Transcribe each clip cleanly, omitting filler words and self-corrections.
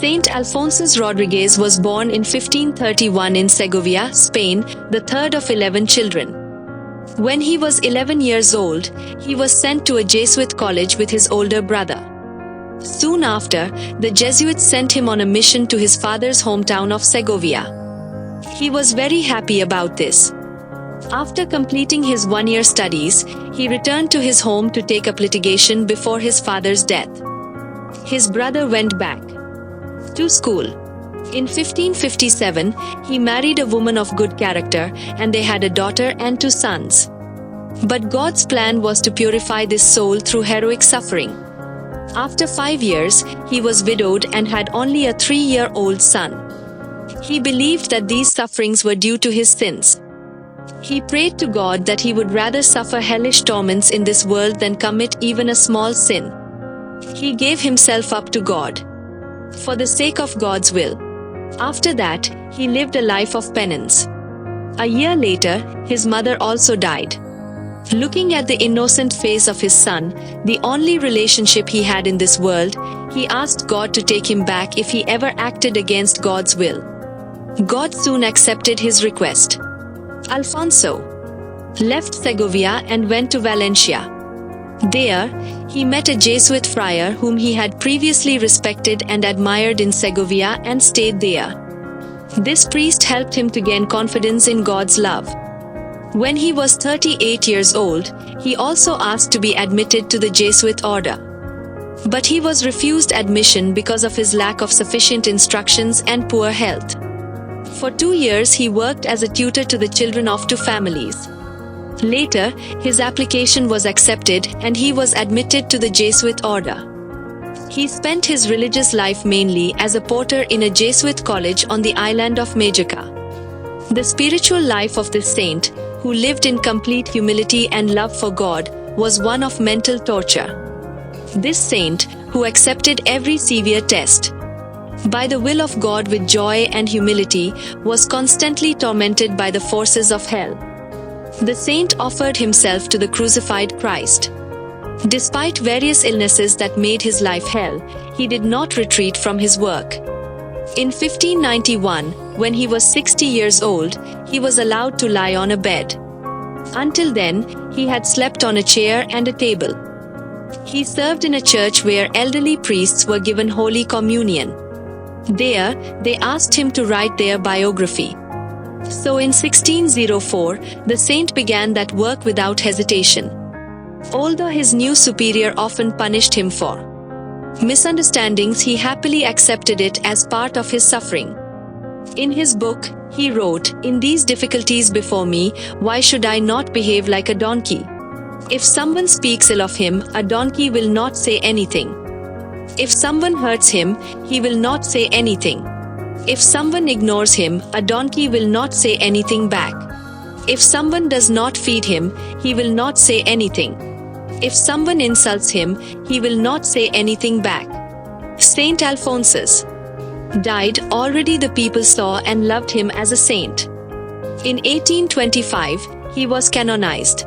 Saint Alphonsus Rodriguez was born in 1531 in Segovia, Spain, the third of 11 children. When he was 11 years old, he was sent to a Jesuit college with his older brother. Soon after, the Jesuits sent him on a mission to his father's hometown of Segovia. He was very happy about this. After completing his one-year studies, he returned to his home to take up litigation before his father's death. His brother went back to school. In 1557, he married a woman of good character, and they had a daughter and 2 sons. But God's plan was to purify this soul through heroic suffering. After 5 years, he was widowed and had only a 3-year-old son. He believed that these sufferings were due to his sins. He prayed to God that he would rather suffer hellish torments in this world than commit even a small sin. He gave himself up to God for the sake of God's will. After that, he lived a life of penance. A year later, his mother also died. Looking at the innocent face of his son, the only relationship he had in this world, he asked God to take him back if he ever acted against God's will. God soon accepted his request. Alfonso left Segovia and went to Valencia. There, he met a Jesuit friar whom he had previously respected and admired in Segovia and stayed there. This priest helped him to gain confidence in God's love. When he was 38 years old, he also asked to be admitted to the Jesuit order. But he was refused admission because of his lack of sufficient instructions and poor health. For 2 years, he worked as a tutor to the children of 2 families. Later, his application was accepted and he was admitted to the Jesuit order. He spent his religious life mainly as a porter in a Jesuit college on the island of Majorca. The spiritual life of this saint, who lived in complete humility and love for God, was one of mental torture. This saint, who accepted every severe test by the will of God with joy and humility, was constantly tormented by the forces of hell. The saint offered himself to the crucified Christ. Despite various illnesses that made his life hell, he did not retreat from his work. In 1591, when he was 60 years old, he was allowed to lie on a bed. Until then, he had slept on a chair and a table. He served in a church where elderly priests were given Holy Communion. There, they asked him to write their biography. So in 1604, the saint began that work without hesitation. Although his new superior often punished him for misunderstandings, he happily accepted it as part of his suffering. In his book, he wrote, "In these difficulties before me, why should I not behave like a donkey? If someone speaks ill of him, a donkey will not say anything. If someone hurts him, he will not say anything. If someone ignores him, a donkey will not say anything back. If someone does not feed him, he will not say anything. If someone insults him, he will not say anything back." Saint Alphonsus died. Already the people saw and loved him as a saint. In 1825, he was canonized.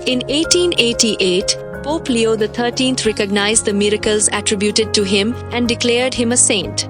In 1888, Pope Leo XIII recognized the miracles attributed to him and declared him a saint.